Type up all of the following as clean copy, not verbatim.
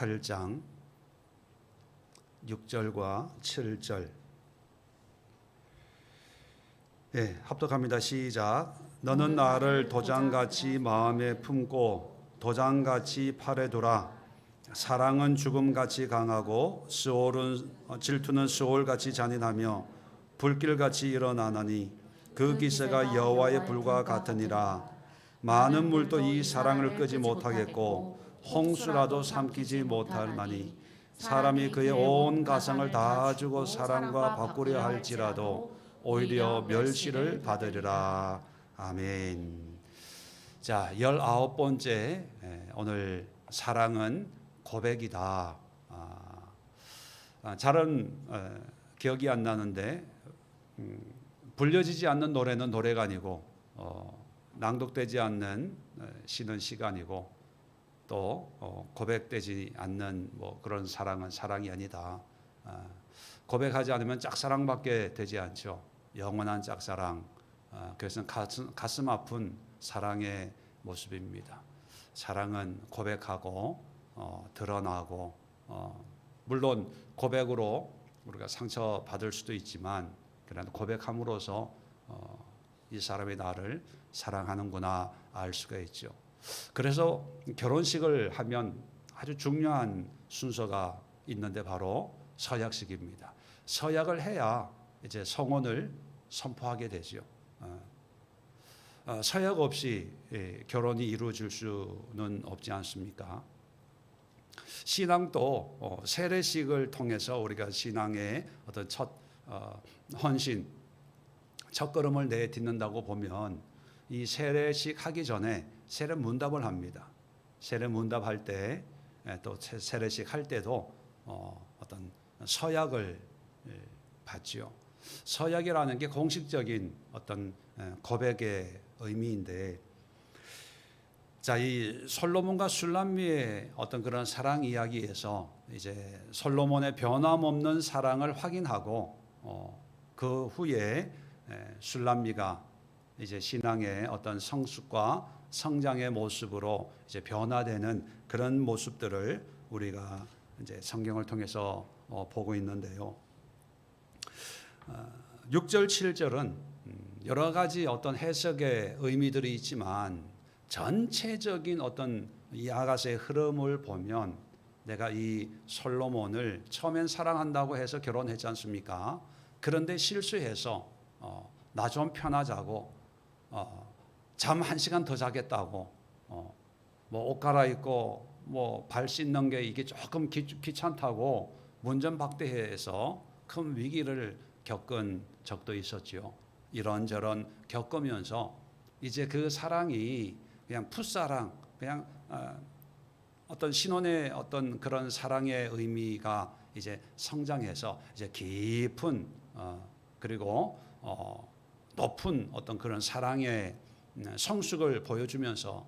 8장 6절과 7절. 네, 합독합니다. 시작. 너는 나를 도장같이 마음에 품고 도장같이 팔에 두라. 사랑은 죽음같이 강하고 질투는 수올같이 잔인하며 불길같이 일어나나니 그 기세가 여호와의 불과 같으니라. 많은 물도 이 사랑을 끄지 못하겠고 홍수라도 삼키지 못하나니 사람이 그의 온 가성을 다 주고 사랑과 바꾸려 할지라도 오히려 멸시를 받으리라. 아멘. 자, 19번째 오늘 사랑은 고백이다. 잘은 기억이 안 나는데 불려지지 않는 노래는 노래가 아니고 낭독되지 않는 시는 시가 아니고 또 고백되지 않는 뭐 그런 사랑은 사랑이 아니다. 고백하지 않으면 짝사랑밖에 되지 않죠. 영원한 짝사랑. 그것은 가슴 아픈 사랑의 모습입니다. 사랑은 고백하고 드러나고 물론 고백으로 우리가 상처 받을 수도 있지만 그러나 고백함으로써 이 사람이 나를 사랑하는구나 알 수가 있죠. 그래서 결혼식을 하면 아주 중요한 순서가 있는데 바로 서약식입니다. 서약을 해야 이제 성혼을 선포하게 되죠. 서약 없이 결혼이 이루어질 수는 없지 않습니까? 신앙도 세례식을 통해서 우리가 신앙의 어떤 첫 헌신, 첫걸음을 내딛는다고 보면 이 세례식 하기 전에 세례 문답을 합니다. 세례 문답할 때 또 세례식 할 때도 어떤 서약을 받지요. 서약이라는 게 공식적인 어떤 고백의 의미인데, 자, 이 솔로몬과 술람미의 어떤 그런 사랑 이야기에서 이제 솔로몬의 변함없는 사랑을 확인하고 그 후에 술람미가 이제 신앙의 어떤 성숙과 성장의 모습으로 이제 변화되는 그런 모습들을 우리가 이제 성경을 통해서 보고 있는데요. 6절, 7절은 여러 가지 어떤 해석의 의미들이 있지만 전체적인 어떤 이 아가서의 흐름을 보면 내가 이 솔로몬을 처음엔 사랑한다고 해서 결혼했지 않습니까? 그런데 실수해서 나 좀 편하자고 잠 1시간 더 자겠다고 뭐 옷 갈아입고 뭐 발 씻는 게 이게 조금 귀찮다고 문전박대해서 큰 위기를 겪은 적도 있었지요. 이런저런 겪으면서 이제 그 사랑이 그냥 풋사랑, 그냥 어떤 신혼의 어떤 그런 사랑의 의미가 이제 성장해서 이제 깊은 그리고 높은 어떤 그런 사랑의 성숙을 보여주면서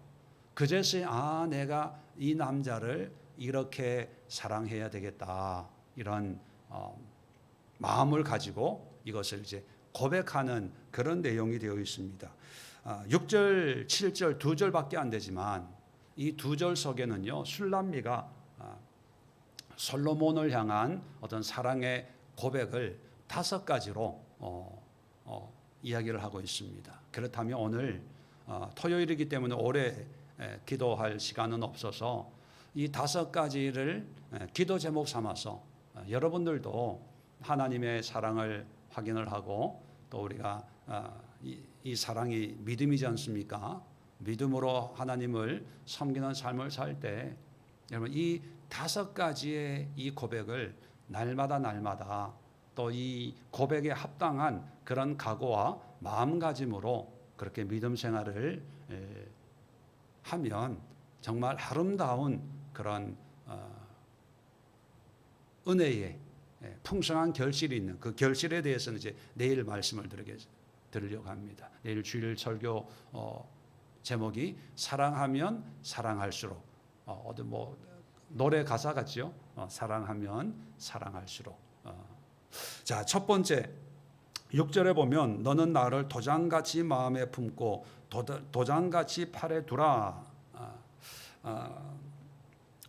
그제서야 내가 이 남자를 이렇게 사랑해야 되겠다 이런 마음을 가지고 이것을 이제 고백하는 그런 내용이 되어 있습니다. 6절, 7절 두 절밖에 안 되지만 이 두 절 속에는요, 술람미가 솔로몬을 향한 어떤 사랑의 고백을 5가지로 이야기를 하고 있습니다. 그렇다면 오늘 토요일이기 때문에 오래 기도할 시간은 없어서 이 5가지를 기도 제목 삼아서 여러분들도 하나님의 사랑을 확인을 하고 또 우리가 이 사랑이 믿음이지 않습니까? 믿음으로 하나님을 섬기는 삶을 살 때 여러분 이 5가지의 이 고백을 날마다 또 이 고백에 합당한 그런 각오와 마음가짐으로 그렇게 믿음 생활을 하면 정말 아름다운 그런 은혜의 풍성한 결실이 있는 그 결실에 대해서는 이제 내일 말씀을 드리려고 합니다. 내일 주일 설교 제목이 사랑하면 사랑할수록 어떤 뭐 노래 가사 같죠? 사랑하면 사랑할수록. 자, 첫 번째 6절에 보면 너는 나를 도장같이 마음에 품고 도장같이 팔에 두라.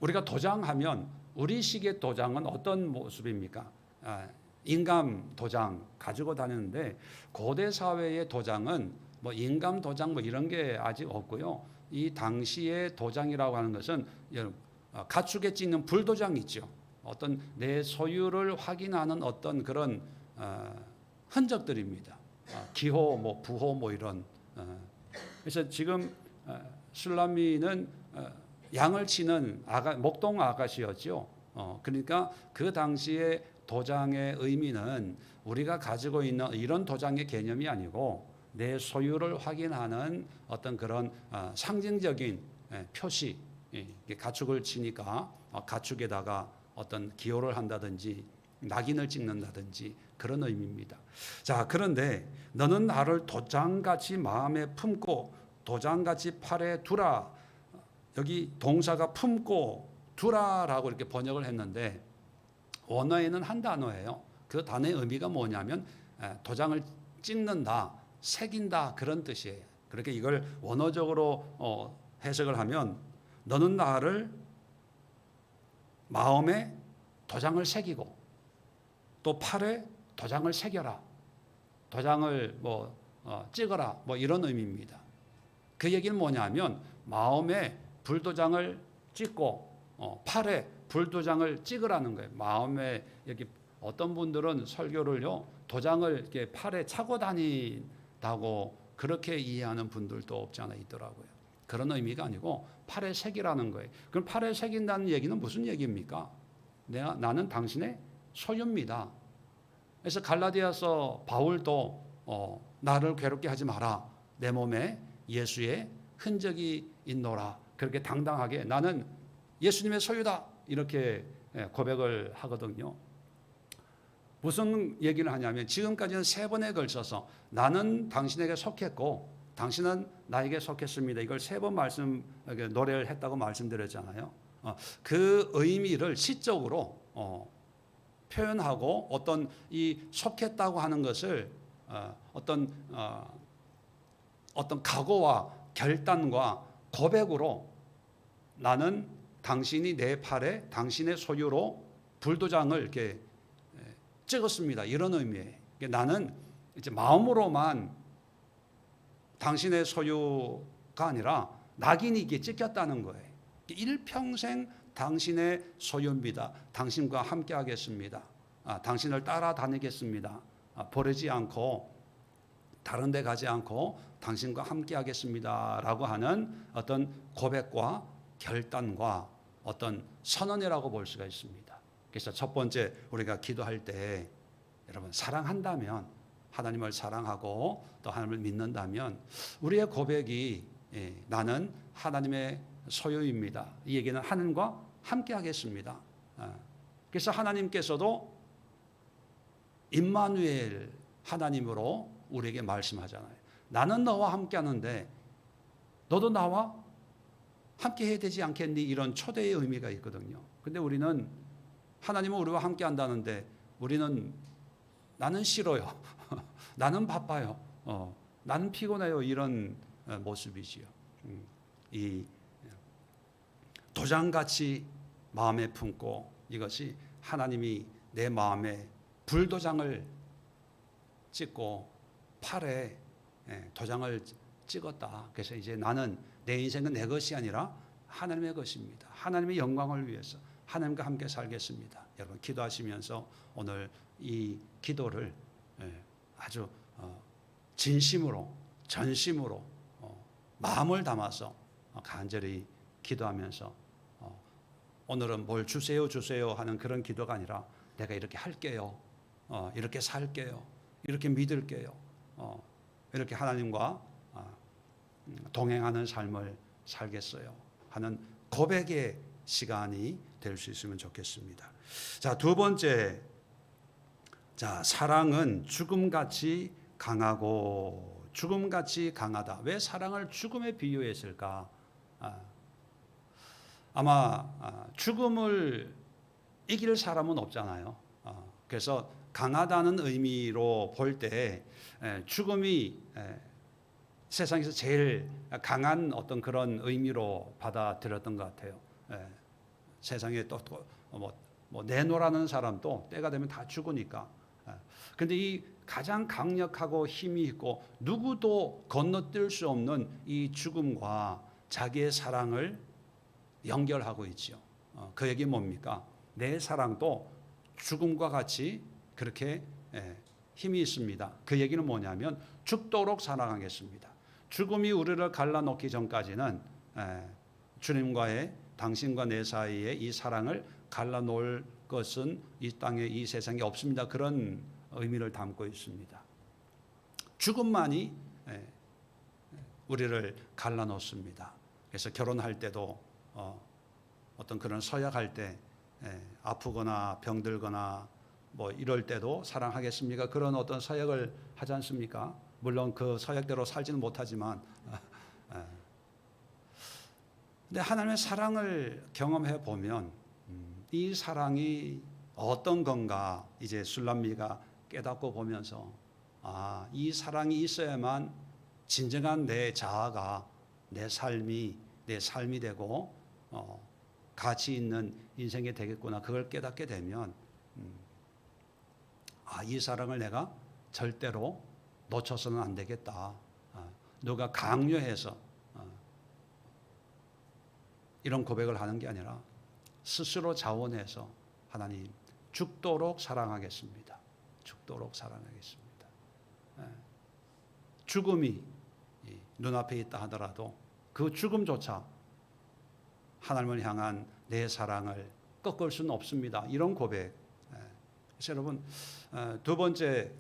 우리가 도장하면 우리식의 도장은 어떤 모습입니까? 인감 도장 가지고 다니는데 고대 사회의 도장은 뭐 인감 도장 뭐 이런 게 아직 없고요. 이 당시의 도장이라고 하는 것은 가축에 찍는 불도장 있죠. 어떤 내 소유를 확인하는 어떤 그런 흔적들입니다. 기호, 뭐 부호, 뭐 이런. 그래서 지금 술라미는 양을 치는 목동 아가씨였죠. 그러니까 그 당시에 도장의 의미는 우리가 가지고 있는 이런 도장의 개념이 아니고 내 소유를 확인하는 어떤 그런 상징적인 표시. 가축을 치니까 가축에다가 어떤 기호를 한다든지 낙인을 찍는다든지 그런 의미입니다. 자, 그런데 너는 나를 도장같이 마음에 품고 도장같이 팔에 두라. 여기 동사가 품고 두라라고 이렇게 번역을 했는데 원어에는 한 단어예요. 그 단어의 의미가 뭐냐면 도장을 찍는다, 새긴다 그런 뜻이에요. 그렇게 이걸 원어적으로 해석을 하면 너는 나를 마음에 도장을 새기고 또 팔에 도장을 새겨라. 도장을 찍어라. 뭐 이런 의미입니다. 그 얘기는 뭐냐면 마음에 불도장을 찍고 팔에 불도장을 찍으라는 거예요. 마음에 여기 어떤 분들은 설교를요 도장을 이렇게 팔에 차고 다닌다고 그렇게 이해하는 분들도 없지 않아 있더라고요. 그런 의미가 아니고 팔에 새기라는 거예요. 그럼 팔에 새긴다는 얘기는 무슨 얘기입니까? 나는 당신의 소유입니다. 그래서 갈라디아서 바울도 나를 괴롭게 하지 마라. 내 몸에 예수의 흔적이 있노라. 그렇게 당당하게 나는 예수님의 소유다. 이렇게 고백을 하거든요. 무슨 얘기를 하냐면 지금까지는 3번에 걸쳐서 나는 당신에게 속했고 당신은 나에게 속했습니다. 이걸 3번 노래를 했다고 말씀드렸잖아요. 그 의미를 시적으로 표현하고 어떤 이 속했다고 하는 것을 어떤 각오와 결단과 고백으로 나는 당신이 내 팔에 당신의 소유로 불도장을 이렇게 찍었습니다. 이런 의미예요. 나는 이제 마음으로만 당신의 소유가 아니라 낙인이 이게 찍혔다는 거예요. 일평생 당신의 소유입니다. 당신과 함께 하겠습니다. 당신을 따라다니겠습니다. 버리지 않고 다른 데 가지 않고 당신과 함께 하겠습니다. 라고 하는 어떤 고백과 결단과 어떤 선언이라고 볼 수가 있습니다. 그래서 첫 번째 우리가 기도할 때 여러분 사랑한다면 하나님을 사랑하고 또 하나님을 믿는다면 우리의 고백이 나는 하나님의 소유입니다. 이 얘기는 하나님과 함께 하겠습니다. 그래서 하나님께서도 임마누엘 하나님으로 우리에게 말씀하잖아요. 나는 너와 함께 하는데 너도 나와 함께 해야 되지 않겠니? 이런 초대의 의미가 있거든요. 근데 우리는 하나님은 우리와 함께 한다는데 우리는 나는 싫어요. 나는 바빠요. 나는 피곤해요. 이런 모습이지요. 이 도장같이 마음에 품고 이것이 하나님이 내 마음에 불도장을 찍고 팔에 도장을 찍었다. 그래서 이제 나는 내 인생은 내 것이 아니라 하나님의 것입니다. 하나님의 영광을 위해서 하나님과 함께 살겠습니다. 여러분 기도하시면서 오늘 이 기도를 아주 진심으로 전심으로 마음을 담아서 간절히 기도하면서 오늘은 뭘 주세요 하는 그런 기도가 아니라 내가 이렇게 할게요. 이렇게 살게요. 이렇게 믿을게요. 이렇게 하나님과 동행하는 삶을 살겠어요 하는 고백의 시간이 될 수 있으면 좋겠습니다. 자, 두 번째, 사랑은 죽음같이 강하고 죽음같이 강하다. 왜 사랑을 죽음에 비유했을까? 아마 죽음을 이길 사람은 없잖아요. 그래서 강하다는 의미로 볼 때 죽음이 세상에서 제일 강한 어떤 그런 의미로 받아들였던 것 같아요. 세상에 또 내놓으라는 사람도 때가 되면 다 죽으니까. 그런데 이 가장 강력하고 힘이 있고 누구도 건너뛸 수 없는 이 죽음과 자기의 사랑을 연결하고 있죠. 그 얘기 뭡니까? 내 사랑도 죽음과 같이 그렇게 힘이 있습니다. 그 얘기는 뭐냐면 죽도록 사랑하겠습니다. 죽음이 우리를 갈라놓기 전까지는 주님과의 당신과 내 사이에 이 사랑을 갈라놓을 것은 이 땅에 이 세상에 없습니다. 그런 의미를 담고 있습니다. 죽음만이 우리를 갈라놓습니다. 그래서 결혼할 때도 어떤 그런 서약할 때 아프거나 병들거나 뭐 이럴 때도 사랑하겠습니까? 그런 어떤 서약을 하지 않습니까? 물론 그 서약대로 살지는 못하지만 근데 하나님의 사랑을 경험해 보면 이 사랑이 어떤 건가 이제 술람미가 깨닫고 보면서 이 사랑이 있어야만 진정한 내 자아가 내 삶이 되고 가치 있는 인생이 되겠구나. 그걸 깨닫게 되면 이 사랑을 내가 절대로 놓쳐서는 안 되겠다. 누가 강요해서 이런 고백을 하는 게 아니라 스스로 자원해서 하나님 죽도록 사랑하겠습니다. 죽도록 사랑하겠습니다. 죽음이 눈앞에 있다 하더라도 그 죽음조차 하나님을 향한 내 사랑을 꺾을 수는 없습니다. 이런 고백. 그래서 여러분 두 번째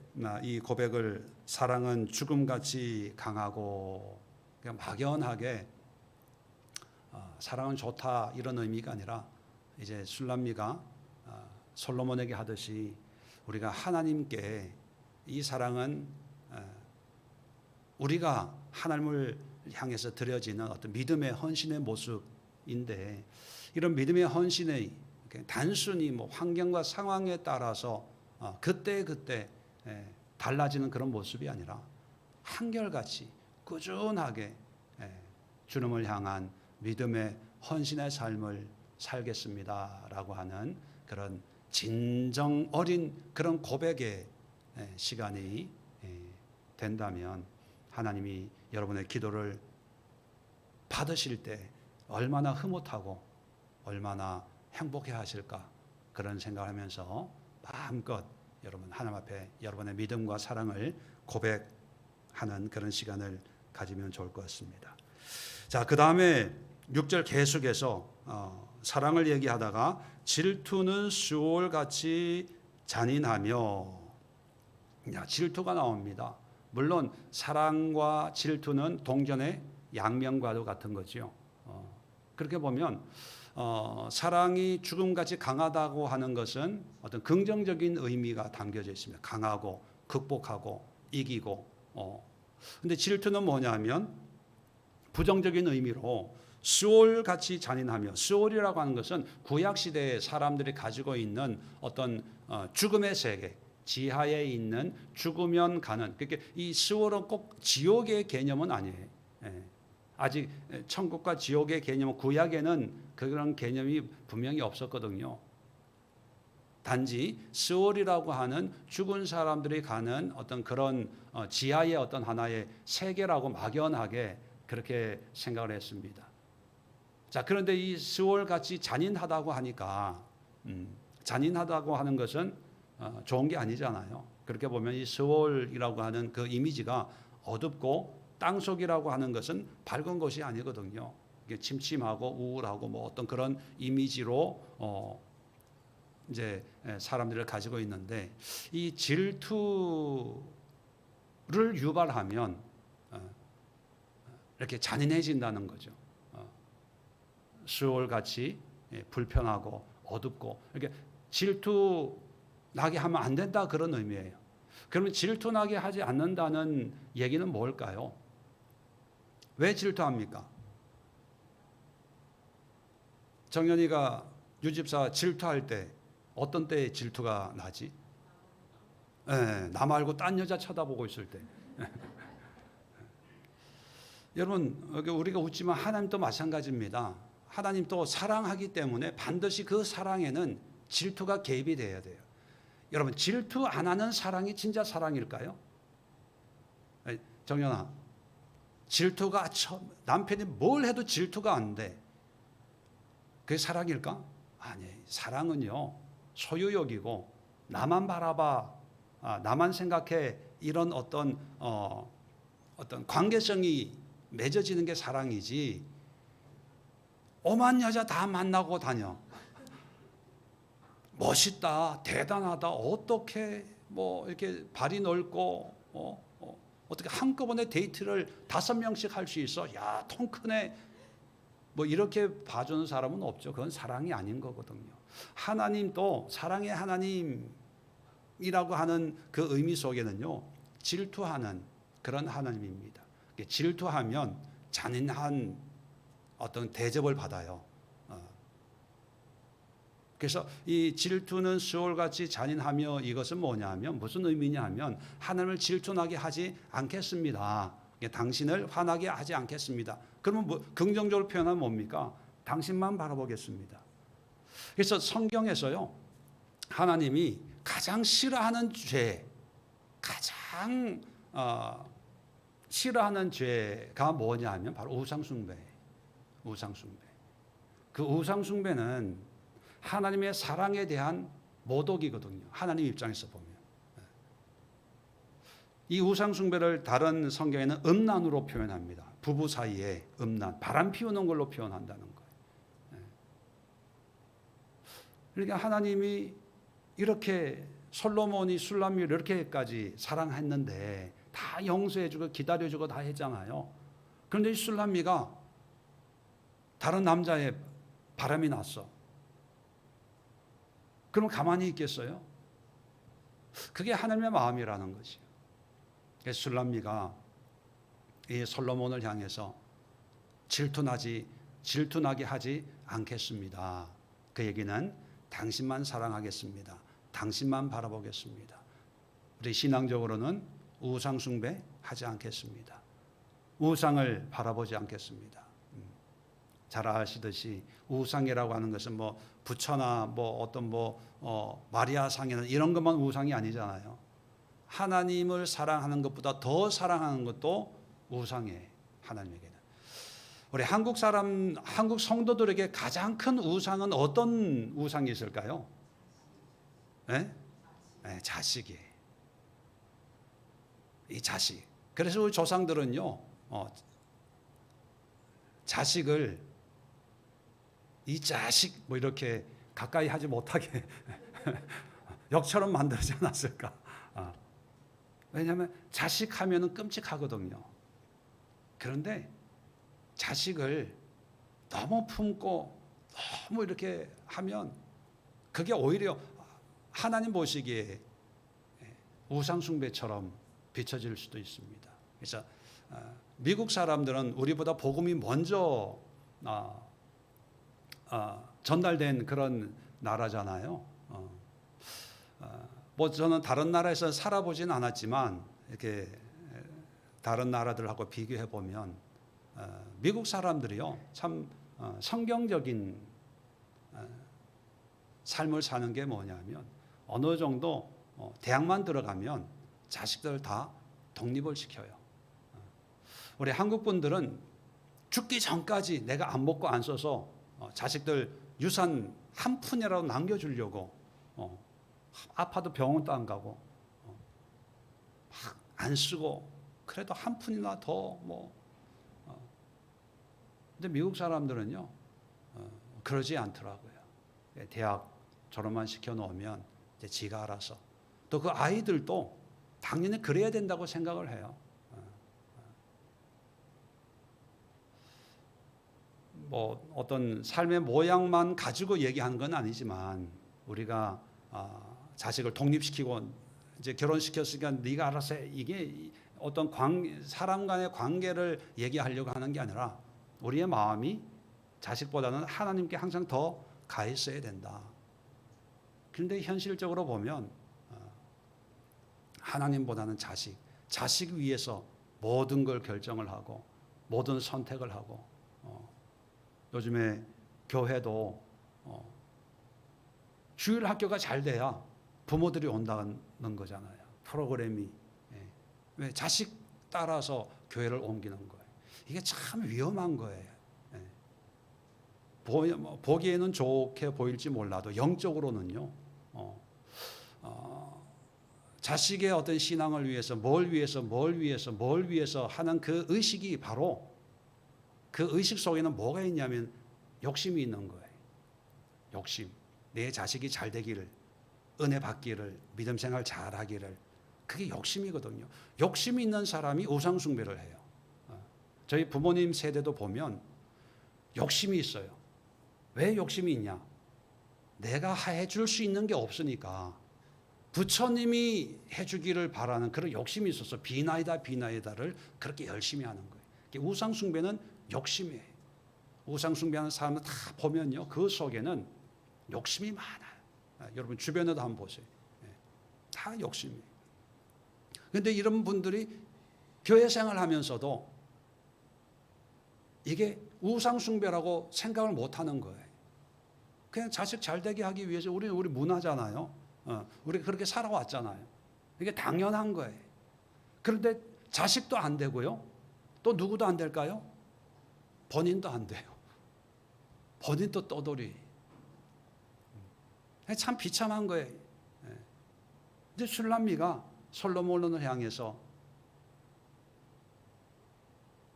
이 고백을 사랑은 죽음같이 강하고 그냥 막연하게 사랑은 좋다 이런 의미가 아니라 이제 술람미가 솔로몬에게 하듯이 우리가 하나님께 이 사랑은 우리가 하나님을 향해서 드려지는 어떤 믿음의 헌신의 모습인데 이런 믿음의 헌신의 단순히 뭐 환경과 상황에 따라서 그때 달라지는 그런 모습이 아니라 한결같이 꾸준하게 주님을 향한 믿음의 헌신의 삶을 살겠습니다라고 하는 그런 진정 어린 그런 고백의 시간이 된다면 하나님이 여러분의 기도를 받으실 때 얼마나 흐뭇하고 얼마나 행복해 하실까 그런 생각을 하면서 마음껏 여러분 하나님 앞에 여러분의 믿음과 사랑을 고백하는 그런 시간을 가지면 좋을 것 같습니다. 자, 그 다음에 6절 계속해서 사랑을 얘기하다가 질투는 수올같이 잔인하며 질투가 나옵니다. 물론 사랑과 질투는 동전의 양면과도 같은 거죠. 그렇게 보면 사랑이 죽음같이 강하다고 하는 것은 어떤 긍정적인 의미가 담겨져 있습니다. 강하고 극복하고 이기고. 근데 질투는 뭐냐면 부정적인 의미로 수올같이 잔인하며 수올이라고 하는 것은 구약 시대의 사람들이 가지고 있는 어떤 죽음의 세계 지하에 있는 죽으면 가는 그러니까 이 수올은 꼭 지옥의 개념은 아니에요. 아직 천국과 지옥의 개념은 구약에는 그런 개념이 분명히 없었거든요. 단지 스월이라고 하는 죽은 사람들이 가는 어떤 그런 지하의 어떤 하나의 세계라고 막연하게 그렇게 생각을 했습니다. 자, 그런데 이 스월같이 잔인하다고 하니까 잔인하다고 하는 것은 좋은 게 아니잖아요. 그렇게 보면 이 스월이라고 하는 그 이미지가 어둡고 땅속이라고 하는 것은 밝은 것이 아니거든요. 이게 침침하고 우울하고 뭐 어떤 그런 이미지로 이제 사람들을 가지고 있는데 이 질투를 유발하면 이렇게 잔인해진다는 거죠. 수월같이 불편하고 어둡고 이렇게 질투 나게 하면 안 된다 그런 의미예요. 그러면 질투 나게 하지 않는다는 얘기는 뭘까요? 왜 질투합니까? 정연이가 유집사 질투할 때 어떤 때에 질투가 나지? 나 말고 딴 여자 쳐다보고 있을 때. 여러분 우리가 웃지만 하나님도 마찬가지입니다. 하나님 또 사랑하기 때문에 반드시 그 사랑에는 질투가 개입이 돼야 돼요. 여러분, 질투 안 하는 사랑이 진짜 사랑일까요? 정연아, 질투가 남편이 뭘 해도 질투가 안 돼. 그게 사랑일까? 아니, 사랑은요 소유욕이고 나만 바라봐, 나만 생각해, 이런 어떤 관계성이 맺어지는 게 사랑이지. 오만 여자 다 만나고 다녀. 멋있다, 대단하다, 어떻게 뭐 이렇게 발이 넓고 어떻게 한꺼번에 데이트를 5명씩 할 수 있어? 야, 통 크네. 뭐 이렇게 봐주는 사람은 없죠. 그건 사랑이 아닌 거거든요. 하나님도 사랑의 하나님이라고 하는 그 의미 속에는요, 질투하는 그런 하나님입니다. 질투하면 잔인한 어떤 대접을 받아요. 그래서 이 질투는 수월같이 잔인하며, 이것은 뭐냐 하면 무슨 의미냐 하면 하나님을 질투나게 하지 않겠습니다. 당신을 화나게 하지 않겠습니다. 그러면 뭐 긍정적으로 표현하면 뭡니까? 당신만 바라보겠습니다. 그래서 성경에서요, 하나님이 가장 싫어하는 죄, 가장 싫어하는 죄가 뭐냐 하면 바로 우상숭배. 그 우상숭배는 하나님의 사랑에 대한 모독이거든요. 하나님 입장에서 보면. 이 우상숭배를 다른 성경에는 음란으로 표현합니다. 부부 사이에 음란, 바람 피우는 걸로 표현한다는 거예요. 그러니까 하나님이 이렇게 솔로몬이 술람미를 이렇게까지 사랑했는데 다 용서해주고 기다려주고 다 했잖아요. 그런데 이 술람미가 다른 남자의 바람이 났어. 그럼 가만히 있겠어요? 그게 하나님의 마음이라는 것이요. 술람미가 이 솔로몬을 향해서 질투나게 하지 않겠습니다. 그 얘기는 당신만 사랑하겠습니다. 당신만 바라보겠습니다. 우리 신앙적으로는 우상 숭배하지 않겠습니다. 우상을 바라보지 않겠습니다. 잘 아시듯이 우상이라고 하는 것은 뭐 부처나 뭐 어떤 마리아 상이나 이런 것만 우상이 아니잖아요. 하나님을 사랑하는 것보다 더 사랑하는 것도 우상이에요. 하나님에게는. 우리 한국 성도들에게 가장 큰 우상은 어떤 우상이 있을까요? 네? 네, 자식이에요. 이 자식. 그래서 우리 조상들은요, 자식을 이 자식 뭐 이렇게 가까이 하지 못하게 역처럼 만들지 않았을까? 왜냐하면 자식 하면은 끔찍하거든요. 그런데 자식을 너무 품고 너무 이렇게 하면 그게 오히려 하나님 보시기에 우상숭배처럼 비춰질 수도 있습니다. 그래서 미국 사람들은 우리보다 복음이 먼저 전달된 그런 나라잖아요. 뭐 저는 다른 나라에서 살아보진 않았지만 이렇게 다른 나라들하고 비교해 보면 미국 사람들이요 참 성경적인 삶을 사는 게 뭐냐면 어느 정도 대학만 들어가면 자식들 다 독립을 시켜요. 우리 한국 분들은 죽기 전까지 내가 안 먹고 안 써서 자식들 유산 한 푼이라도 남겨주려고 아파도 병원도 안 가고 막 안 쓰고 그래도 한 푼이나 더 근데 미국 사람들은요 그러지 않더라고요. 대학 졸업만 시켜놓으면 이제 지가 알아서 또 그 아이들도 당연히 그래야 된다고 생각을 해요. 뭐 어떤 삶의 모양만 가지고 얘기하는 건 아니지만 우리가 자식을 독립시키고 이제 결혼시켰으니까 네가 알아서 해. 이게 어떤 사람 간의 관계를 얘기하려고 하는 게 아니라 우리의 마음이 자식보다는 하나님께 항상 더 가 있어야 된다. 그런데 현실적으로 보면 하나님보다는 자식 위해서 모든 걸 결정을 하고 모든 선택을 하고 요즘에 교회도 주일 학교가 잘 돼야 부모들이 온다는 거잖아요. 프로그램이. 예. 왜 자식 따라서 교회를 옮기는 거예요. 이게 참 위험한 거예요. 예. 보기에는 좋게 보일지 몰라도 영적으로는요. 자식의 어떤 신앙을 위해서 뭘 위해서 하는 그 의식이 바로 그 의식 속에는 뭐가 있냐면 욕심이 있는 거예요. 욕심. 내 자식이 잘 되기를, 은혜 받기를, 믿음 생활 잘 하기를. 그게 욕심이거든요. 욕심이 있는 사람이 우상 숭배를 해요. 저희 부모님 세대도 보면 욕심이 있어요. 왜 욕심이 있냐? 내가 해줄 수 있는 게 없으니까 부처님이 해주기를 바라는 그런 욕심이 있어서 비나이다를 그렇게 열심히 하는 거예요. 우상 숭배는 욕심이에요. 우상 숭배하는 사람들 다 보면요, 그 속에는 욕심이 많아요. 여러분 주변에도 한번 보세요. 다 욕심이에요. 그런데 이런 분들이 교회 생활하면서도 이게 우상 숭배라고 생각을 못 하는 거예요. 그냥 자식 잘 되게 하기 위해서 우리 문화잖아요. 우리가 그렇게 살아왔잖아요. 이게 당연한 거예요. 그런데 자식도 안 되고요. 또 누구도 안 될까요? 본인도 안 돼요. 본인도 떠돌이. 참 비참한 거예요. 이제 술람미가 솔로몬을 향해서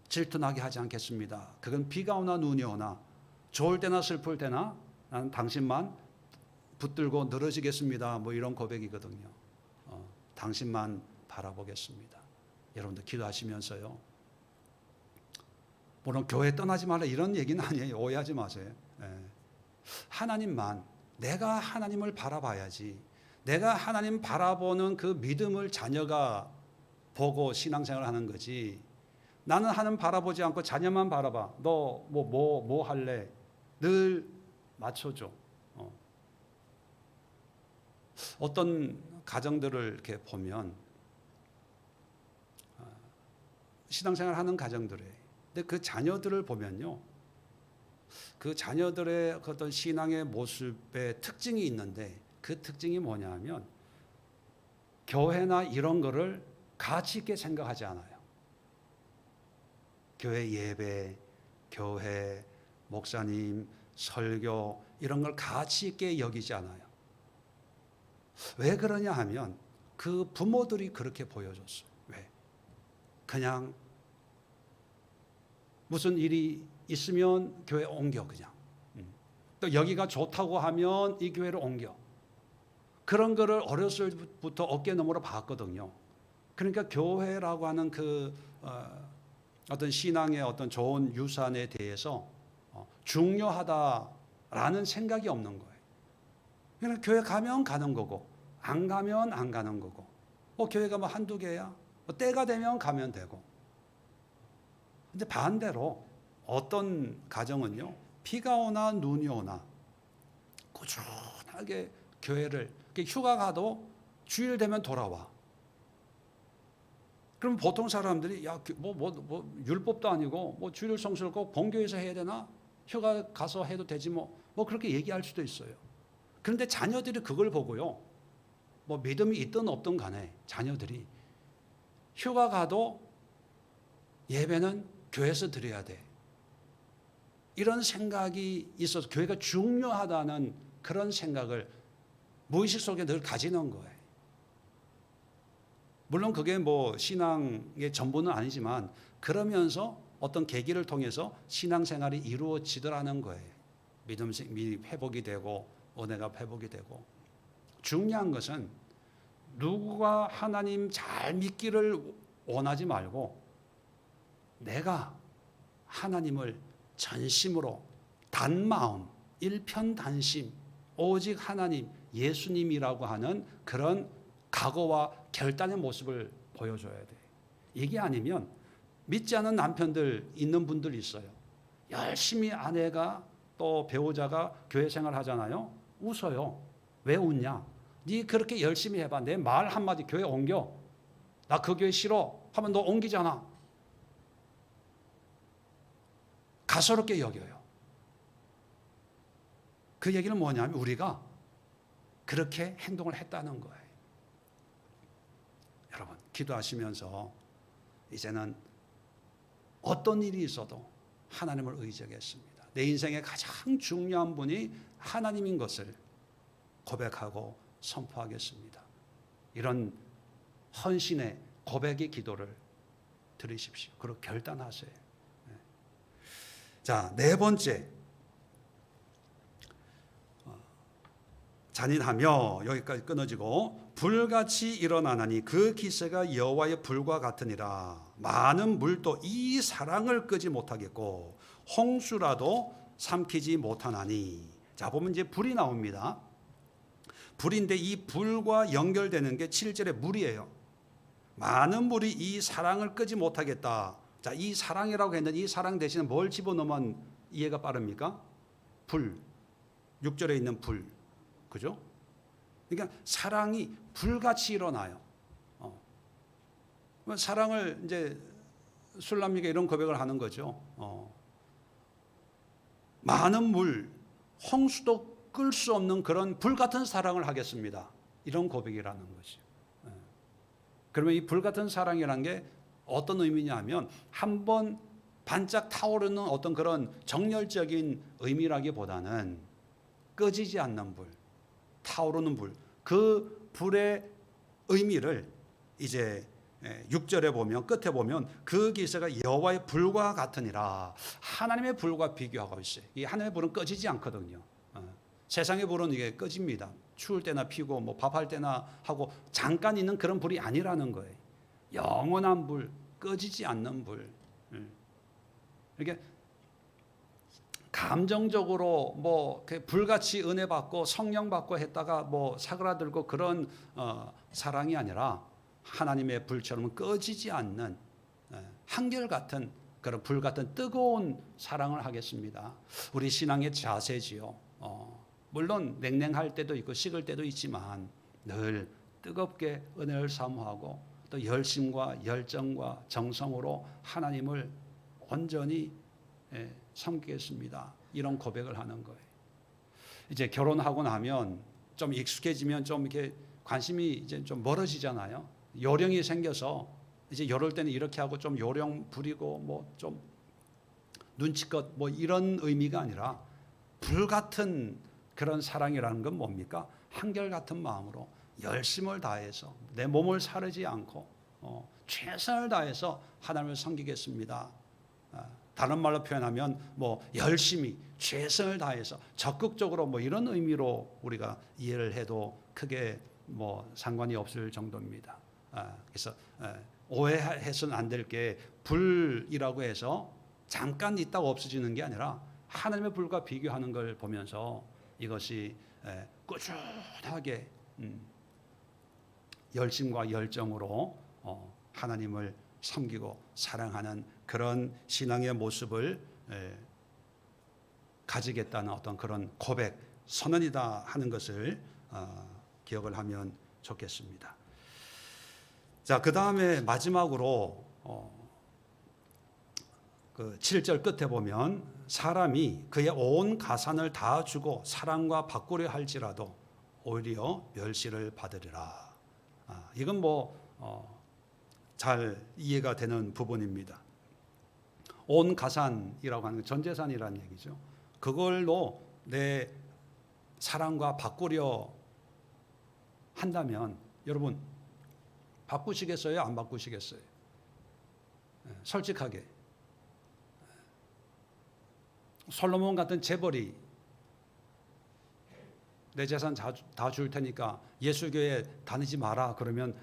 질투나게 하지 않겠습니다. 그건 비가 오나 눈이 오나 좋을 때나 슬플 때나 나는 당신만 붙들고 늘어지겠습니다. 뭐 이런 고백이거든요. 당신만 바라보겠습니다. 여러분들 기도하시면서요. 물론 교회 떠나지 말라 이런 얘기는 아니에요. 오해하지 마세요. 하나님만, 내가 하나님을 바라봐야지. 내가 하나님 바라보는 그 믿음을 자녀가 보고 신앙생활을 하는 거지. 나는 하나님 바라보지 않고 자녀만 바라봐. 너 뭐 할래? 늘 맞춰줘. 어떤 가정들을 이렇게 보면 신앙생활 하는 가정들에, 근데 그 자녀들을 보면요, 그 자녀들의 어떤 신앙의 모습에 특징이 있는데 그 특징이 뭐냐면 교회나 이런 거를 가치 있게 생각하지 않아요. 교회 예배, 교회, 목사님, 설교 이런 걸 가치 있게 여기지 않아요. 왜 그러냐 하면 그 부모들이 그렇게 보여줬어요. 왜? 그냥 무슨 일이 있으면 교회 옮겨 그냥. 또 여기가 좋다고 하면 이 교회를 옮겨. 그런 거를 어렸을 때부터 어깨너머로 봤거든요. 그러니까 교회라고 하는 그 어떤 신앙의 어떤 좋은 유산에 대해서 중요하다라는 생각이 없는 거예요. 그냥 교회 가면 가는 거고 안 가면 안 가는 거고 교회가 뭐 한두 개야? 때가 되면 가면 되고. 근데 반대로 어떤 가정은요, 비가 오나 눈이 오나 꾸준하게 교회를, 휴가 가도 주일 되면 돌아와. 그럼 보통 사람들이 율법도 아니고 주일 성수를 꼭 본교에서 해야 되나? 휴가 가서 해도 되지 뭐 그렇게 얘기할 수도 있어요. 그런데 자녀들이 그걸 보고요, 믿음이 있든 없든 간에 자녀들이 휴가 가도 예배는 교회에서 드려야 돼. 이런 생각이 있어서 교회가 중요하다는 그런 생각을 무의식 속에 늘 가지는 거예요. 물론 그게 신앙의 전부는 아니지만 그러면서 어떤 계기를 통해서 신앙생활이 이루어지더라는 거예요. 믿음이 회복이 되고 은혜가 회복이 되고. 중요한 것은 누가 하나님 잘 믿기를 원하지 말고 내가 하나님을 전심으로 단마음, 일편단심, 오직 하나님, 예수님이라고 하는 그런 각오와 결단의 모습을 보여줘야 돼. 이게 아니면 믿지 않은 남편들 있는 분들 있어요. 열심히 아내가 또 배우자가 교회 생활 하잖아요. 웃어요. 왜 웃냐? 네 그렇게 열심히 해봐. 내 말 한마디 교회 옮겨. 나 그 교회 싫어. 하면 너 옮기잖아. 가소롭게 여겨요. 그 얘기는 뭐냐면 우리가 그렇게 행동을 했다는 거예요. 여러분, 기도하시면서 이제는 어떤 일이 있어도 하나님을 의지하겠습니다. 내 인생의 가장 중요한 분이 하나님인 것을 고백하고 선포하겠습니다. 이런 헌신의 고백의 기도를 드리십시오. 그리고 결단하세요. 자, 네 번째, 잔인하며, 여기까지 끊어지고, 불같이 일어나나니 그 기세가 여호와의 불과 같으니라. 많은 물도 이 사랑을 끄지 못하겠고 홍수라도 삼키지 못하나니. 자, 보면 이제 불이 나옵니다. 불인데 이 불과 연결되는 게 7절의 물이에요. 많은 물이 이 사랑을 끄지 못하겠다. 자, 이 사랑이라고 했는데 이 사랑 대신에 뭘 집어넣으면 이해가 빠릅니까? 불. 6절에 있는 불. 그죠? 그러니까 사랑이 불같이 일어나요. 사랑을 이제 술람이가 이런 고백을 하는 거죠. 많은 물, 홍수도 끌 수 없는 그런 불같은 사랑을 하겠습니다. 이런 고백이라는 거죠. 그러면 이 불같은 사랑이라는 게 어떤 의미냐면 한번 반짝 타오르는 어떤 그런 정열적인 의미라기보다는 꺼지지 않는 불, 타오르는 불, 그 불의 의미를 이제 6절에 보면, 끝에 보면 그 기세가 여호와의 불과 같으니라. 하나님의 불과 비교하고 있어요. 이 하나님의 불은 꺼지지 않거든요. 세상의 불은 이게 꺼집니다. 추울 때나 피고 뭐 밥할 때나 하고 잠깐 있는 그런 불이 아니라는 거예요. 영원한 불, 꺼지지 않는 불. 이렇게 감정적으로 뭐 불같이 은혜 받고 성령 받고 했다가 뭐 사그라들고 그런 사랑이 아니라 하나님의 불처럼 꺼지지 않는 한결같은 그런 불 같은 뜨거운 사랑을 하겠습니다. 우리 신앙의 자세지요. 물론 냉랭할 때도 있고 식을 때도 있지만 늘 뜨겁게 은혜를 사모하고 또 열심과 열정과 정성으로 하나님을 온전히 섬기겠습니다. 이런 고백을 하는 거예요. 이제 결혼하고 나면 좀 익숙해지면 좀 이렇게 관심이 이제 좀 멀어지잖아요. 요령이 생겨서 이제 이럴 때는 이렇게 하고 좀 요령 부리고 뭐 좀 눈치껏 뭐 이런 의미가 아니라 불같은 그런 사랑이라는 건 뭡니까? 한결같은 마음으로 열심을 다해서 내 몸을 사르지 않고 최선을 다해서 하나님을 섬기겠습니다. 다른 말로 표현하면 뭐 열심히 최선을 다해서 적극적으로 뭐 이런 의미로 우리가 이해를 해도 크게 뭐 상관이 없을 정도입니다. 그래서 오해해서는 안 될 게 불이라고 해서 잠깐 있다가 없어지는 게 아니라 하나님의 불과 비교하는 걸 보면서 이것이 꾸준하게 열심과 열정으로 하나님을 섬기고 사랑하는 그런 신앙의 모습을 가지겠다는 어떤 그런 고백, 선언이다 하는 것을 기억을 하면 좋겠습니다. 자, 그 다음에 마지막으로 그 7절 끝에 보면 사람이 그의 온 가산을 다 주고 사랑과 바꾸려 할지라도 오히려 멸시를 받으리라. 이건 뭐 잘 이해가 되는 부분입니다. 온 가산이라고 하는 전 재산이라는 얘기죠. 그걸로 내 사랑과 바꾸려 한다면 여러분 바꾸시겠어요? 안 바꾸시겠어요? 솔직하게 솔로몬 같은 재벌이 내 재산 다 줄 테니까 예수교회 다니지 마라 그러면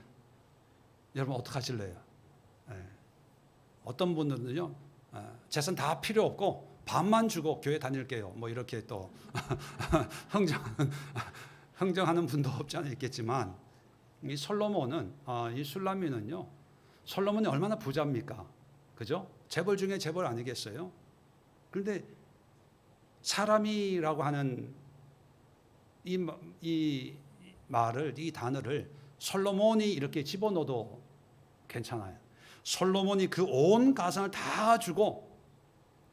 여러분 어떡하실래요? 어떤 분들은요 재산 다 필요 없고 반만 주고 교회 다닐게요 뭐 이렇게 또 흥정하는 분도 없지 않아 있겠지만 이 솔로몬은 이 술람미는요 솔로몬이 얼마나 부자입니까? 그죠? 재벌 중에 재벌 아니겠어요? 그런데 사람이라고 하는 이 말을, 이 단어를 솔로몬이 이렇게 집어넣어도 괜찮아요. 솔로몬이 그 온 가산을 다 주고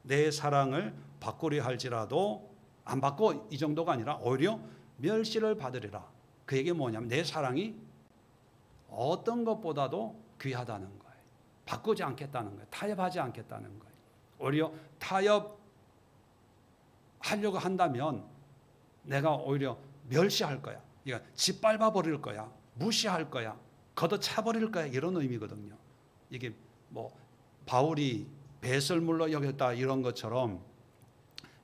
내 사랑을 바꾸려 할지라도 안 받고 이 정도가 아니라 오히려 멸시를 받으리라. 그 얘기 뭐냐면 내 사랑이 어떤 것보다도 귀하다는 거예요. 바꾸지 않겠다는 거예요. 타협하지 않겠다는 거예요. 오히려 타협하려고 한다면 내가 오히려 멸시할 거야. 그러니까 짓밟아 버릴 거야. 무시할 거야. 걷어차 버릴 거야. 이런 의미거든요. 이게 뭐 바울이 배설물로 여겼다 이런 것처럼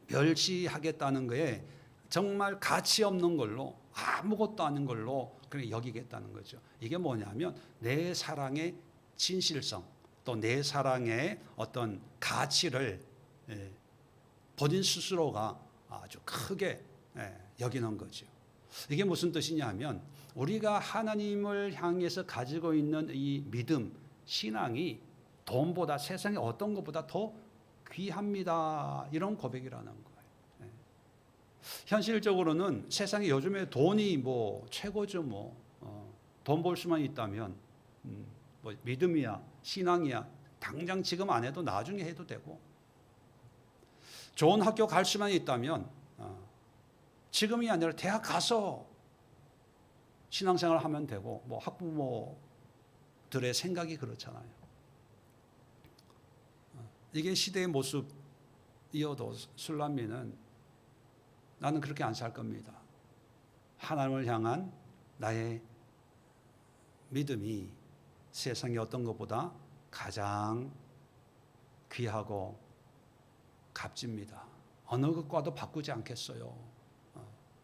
멸시하겠다는 거에 정말 가치 없는 걸로 아무것도 아닌 걸로 그렇게 여기겠다는 거죠. 이게 뭐냐면 내 사랑의 진실성 또 내 사랑의 어떤 가치를 본인 스스로가 아주 크게 여기는 거죠. 이게 무슨 뜻이냐면 우리가 하나님을 향해서 가지고 있는 이 믿음, 신앙이 돈보다 세상의 어떤 것보다 더 귀합니다. 이런 고백이라는 거예요. 현실적으로는 세상에 요즘에 돈이 뭐 최고죠. 돈 벌 수만 있다면 뭐 믿음이야, 신앙이야. 당장 지금 안 해도 나중에 해도 되고 좋은 학교 갈 수만 있다면 지금이 아니라 대학 가서 신앙생활 하면 되고 뭐 학부모들의 생각이 그렇잖아요. 이게 시대의 모습이어도 술람미는 나는 그렇게 안 살 겁니다. 하나님을 향한 나의 믿음이 세상의 어떤 것보다 가장 귀하고 값집니다. 어느 것과도 바꾸지 않겠어요.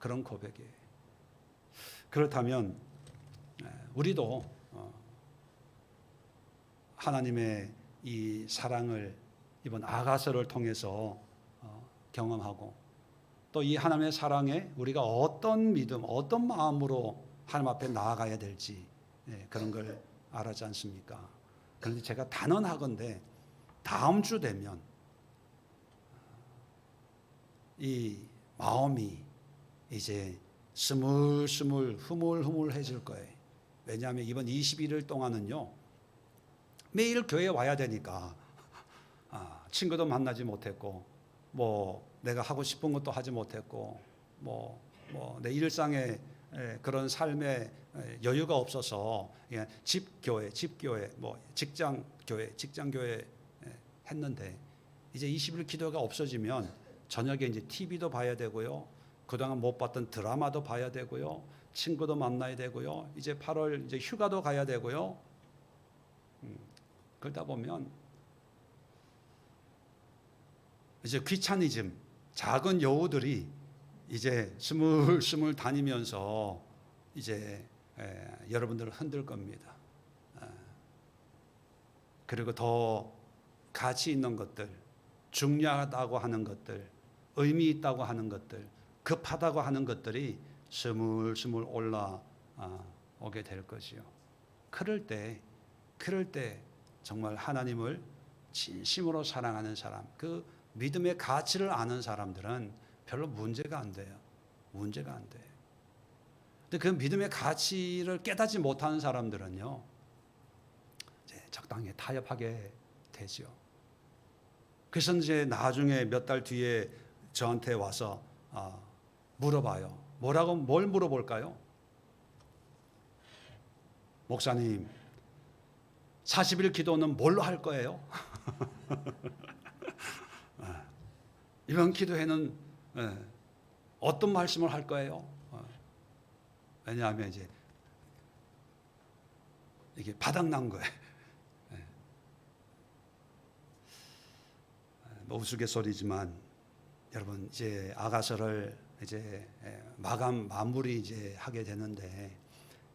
그런 고백이에요. 그렇다면 우리도 하나님의 이 사랑을 이번 아가서를 통해서 경험하고 또 이 하나님의 사랑에 우리가 어떤 믿음, 어떤 마음으로 하나님 앞에 나아가야 될지 그런 걸 알았지 않습니까? 그런데 제가 단언하건대 다음 주 되면 이 마음이 이제 스물스물 흐물흐물해질 거예요. 왜냐하면 이번 21일 동안은요 매일 교회에 와야 되니까 친구도 만나지 못했고 뭐 내가 하고 싶은 것도 하지 못했고 뭐 내 일상에 그런 삶의 여유가 없어서 집교회 뭐 직장교회 했는데 이제 20일 기도가 없어지면 저녁에 이제 TV도 봐야 되고요. 그동안 못 봤던 드라마도 봐야 되고요. 친구도 만나야 되고요. 이제 8월 이제 휴가도 가야 되고요. 그러다 보면 이제 귀차니즘, 작은 여우들이 이제 스물스물 다니면서 이제 여러분들을 흔들 겁니다. 그리고 더 가치 있는 것들, 중요하다고 하는 것들, 의미 있다고 하는 것들, 급하다고 하는 것들이 스물스물 올라오게 될 것이요. 그럴 때 정말 하나님을 진심으로 사랑하는 사람, 그 믿음의 가치를 아는 사람들은 별로 문제가 안 돼요. 문제가 안 돼요. 근데 그 믿음의 가치를 깨닫지 못하는 사람들은요, 이제 적당히 타협하게 되죠. 그래서 이제 나중에 몇 달 뒤에 저한테 와서 물어봐요. 뭘 물어볼까요? 목사님, 40일 기도는 뭘로 할 거예요? 이번 기도회는 어떤 말씀을 할 거예요? 왜냐하면 이제 이게 바닥난 거예요. 뭐 우스갯소리지만 여러분 이제 아가서를 이제 마무리 이제 하게 되는데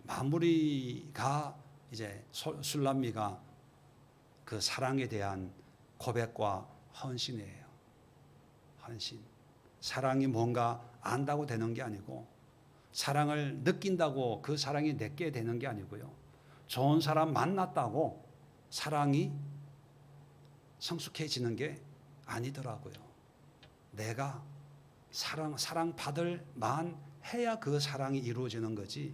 마무리가 이제 술람미가 그 사랑에 대한 고백과 헌신이에요. 헌신. 사랑이 뭔가 안다고 되는 게 아니고 사랑을 느낀다고 그 사랑이 내게 되는 게 아니고요. 좋은 사람 만났다고 사랑이 성숙해지는 게 아니더라고요. 내가 사랑 받을 만 해야 그 사랑이 이루어지는 거지.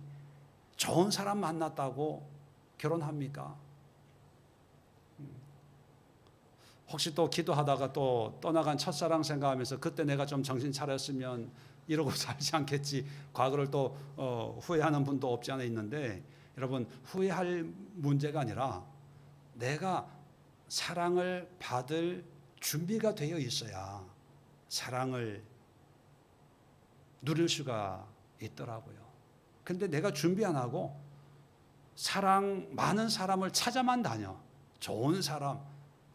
좋은 사람 만났다고 결혼합니까? 혹시 또 기도하다가 또 떠나간 첫사랑 생각하면서 그때 내가 좀 정신 차렸으면 이러고 살지 않겠지. 과거를 또 후회하는 분도 없지 않아 있는데, 여러분, 후회할 문제가 아니라 내가 사랑을 받을 준비가 되어 있어야 사랑을 누릴 수가 있더라고요. 근데 내가 준비 안 하고 사랑 많은 사람을 찾아만 다녀. 좋은 사람.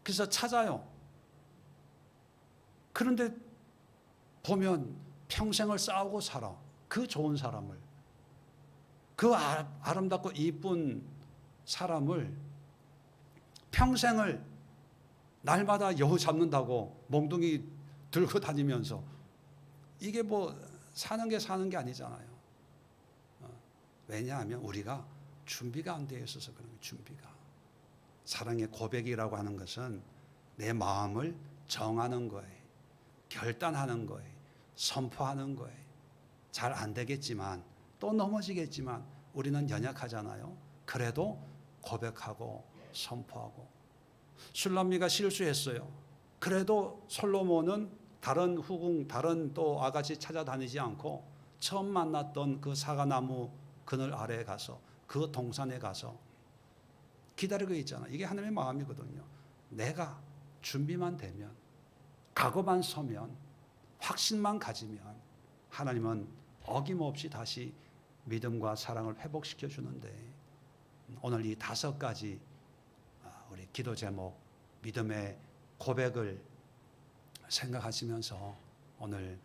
그래서 찾아요. 그런데 보면 평생을 싸우고 살아. 그 좋은 사람을. 그 아름답고 이쁜 사람을 평생을 날마다 여우 잡는다고 몽둥이 들고 다니면서 이게 뭐 사는 게 아니잖아요. 왜냐하면 우리가 준비가 안 되어 있어서 그런 거예요. 준비가. 사랑의 고백이라고 하는 것은 내 마음을 정하는 거예요. 결단하는 거예요. 선포하는 거예요. 잘 안 되겠지만 또 넘어지겠지만 우리는 연약하잖아요. 그래도 고백하고 선포하고. 술람미가 실수했어요. 그래도 솔로몬은 다른 후궁, 다른 또 아가씨 찾아다니지 않고 처음 만났던 그 사과나무 그늘 아래에 가서 그 동산에 가서 기다리고 있잖아. 이게 하나님의 마음이거든요. 내가 준비만 되면, 각오만 서면, 확신만 가지면 하나님은 어김없이 다시 믿음과 사랑을 회복시켜 주는데, 오늘 이 5가지 우리 기도 제목, 믿음의 고백을 생각하시면서 오늘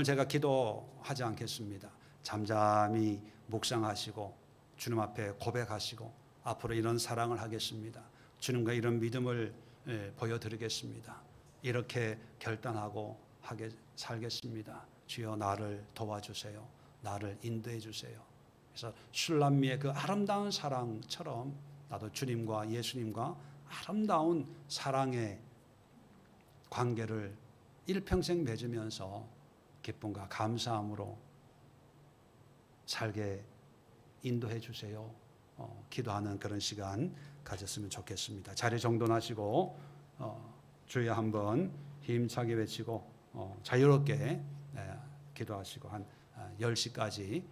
제가 기도하지 않겠습니다. 잠잠히 묵상하시고 주님 앞에 고백하시고 앞으로 이런 사랑을 하겠습니다. 주님과 이런 믿음을 보여드리겠습니다. 이렇게 결단하고 살겠습니다. 주여 나를 도와주세요. 나를 인도해 주세요. 그래서 슐람미의 그 아름다운 사랑처럼 나도 주님과 예수님과 아름다운 사랑의 관계를 일평생 맺으면서 기쁨과 감사함으로 살게 인도해 주세요. 기도하는 그런 시간 가졌으면 좋겠습니다. 자리 정돈하시고 주여 한번 힘차게 외치고 자유롭게 기도하시고 한 10시까지